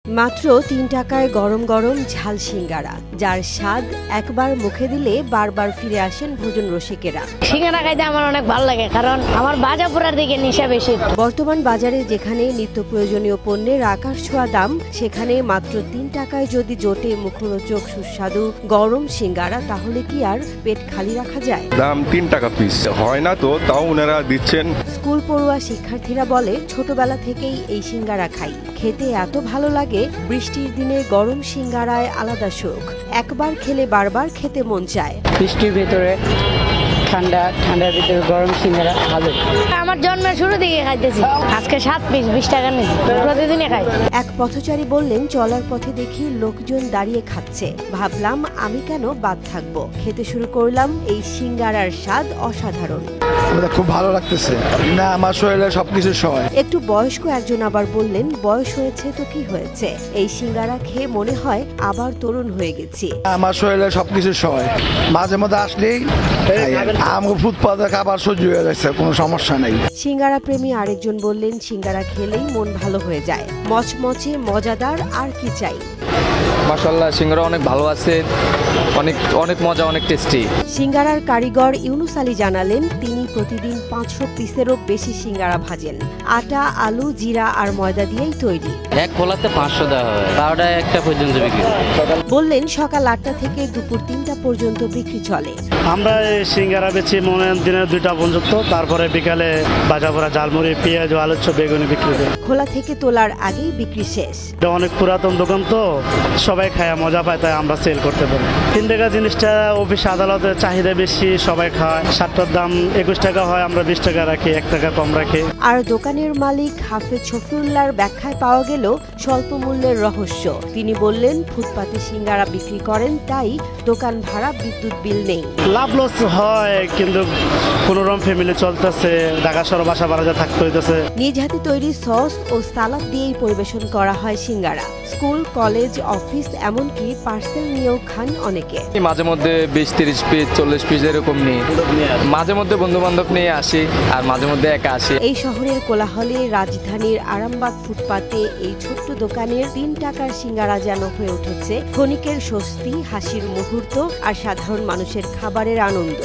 মাত্র ৩ টাকায় গরম গরম ঝাল সিঙ্গারা, যার স্বাদ একবার মুখে দিলে বারবার ফিরে আসেন ভোজন রসিকেরা। সিঙ্গারা খাইতে আমার অনেক ভালো লাগে, কারণ আমার ভাজা পোড়ার দিকে নেশা বেশি। বর্তমান বাজারে যেখানে নিত্য প্রয়োজনীয় পণ্যের আকাশ ছোঁয়া দাম, সেখানে মাত্র ৩ টাকায় যদি জোটে মুখরোচক সুস্বাদু গরম সিঙ্গারা, তাহলে কি আর পেট খালি রাখা যায়? দাম ৩ টাকা পিস, হয় না তো তাও ওনারা দিচ্ছেন। স্কুল পড়ুয়া শিক্ষার্থীরা বলে, ছোটবেলা থেকেই এই সিঙ্গারা খাই, খেতে এত ভালো লাগে। বৃষ্টির দিনে গরম সিঙ্গারায় আলাদা সুখ, একবার খেলে বারবার খেতে মন চায়। বৃষ্টির ভেতরে ঠান্ডার ভিতরে গরম সিঙ্গারা ভালো। আমার জন্মের শুরু থেকে খাইতেছি, আজকে 7 পিস 20 টাকা নিয়েছি, প্রতিদিনই খাই। এক পথচারী বললেন, চলার পথে দেখি লোকজন দাঁড়িয়ে খাচ্ছে, ভাবলাম আমি কেন বাদ থাকবো। খেতে শুরু করলাম। এই সিঙ্গারার স্বাদ অসাধারণ। খুব ভালো লাগতেছে না, আমার শরীরে সবকিছু সয়। একটু বয়স্ক একজন আবার বললেন, বয়স হয়েছে তো কি হয়েছে, এই সিঙ্গারা খেয়ে মনে হয় আবার তরুণ হয়ে গেছি। আমার শরীরে সবকিছু সয়, মাঝে মধ্যে আসলেই আমার ফুটপাতে খাবার সহ্য হয়ে যাচ্ছে, কোনো সমস্যা নেই। সিঙ্গারা প্রেমী আরেকজন বললেন, সিঙ্গারা খেলেই মন ভালো হয়ে যায়, মচমচে মজাদার, আর কি চাই। মাশাআল্লাহ, সিঙ্গারা অনেক ভালো আছে, অনেক মজা, অনেক টেস্টি। সিঙ্গারার কারিগর ইউনুস আলী জানালেন, তিনি প্রতিদিন ৫০০ পিসেরও বেশি সিঙ্গারা ভাজেন। আটা, আলু, জিরা আর ময়দা দিয়েই তৈরি। এক খোলাতে ৫০০ দেওয়া হয়, ১২টায় একটা পর্যন্ত বিক্রি। বললেন, সকাল ৮টা থেকে দুপুর ৩টা পর্যন্ত বিক্রি চলে। আমরা সিঙ্গারা বেছি মনে দিনের 2টা পর্যন্ত, তারপরে বিকালে ভাজা পোড়া, ঝালমুড়ি, পেঁয়াজ, আলু চপ, বেগুনি বিক্রি করি। খোলা থেকে তোলার আগেই বিক্রি শেষ। এটা অনেক পুরাতন দোকান তো, সবাই খায় মজা পায়, তাই আমরা সেল করতে পারি। 3 টাকা জিনিসটা অফিস আদালতের চাহিদা বেশি, সবাই খায়। 7টার দাম 21 টাকা হয়, আমরা 20 টাকা রাখি, 1 টাকা কম রাখি। আর দোকানের মালিক হাফেজ শফিউল্লাহর ব্যাখ্যায় পাওয়া গেল স্বল্প মূল্যের রহস্য। তিনি বললেন, ফুটপাতে সিঙ্গারা বিক্রি করেন, তাই দোকান ভাড়া, বিদ্যুৎ বিল নেই। লাভ লস হয়, কিন্তু কোনোরকম ফ্যামিলি চলতেছে, ঢাকা শহর বাসা বাড়া থাকতে হইতেছে। নিজ হাতে তৈরি সস ও সালাদ দিয়েই পরিবেশন করা হয় সিঙ্গারা। স্কুল, কলেজ, অফিস, এমনকি পার্সেল নিয়েও খান অনেকে। মাঝে মধ্যে 20-30 পিস 40 পিস এরকম নিই, মাঝে মধ্যে বন্ধু বান্ধব নিয়ে আসি, আর মাঝে মধ্যে একা আসি। এই শহরের কোলাহলে রাজধানীর আরামবাগ ফুটপাতে এই ছোট্ট দোকানের 3 টাকার সিঙ্গারা যেন হয়ে উঠেছে ক্ষণিকের স্বস্তি, হাসির মুহূর্ত আর সাধারণ মানুষের খাবারের আনন্দ।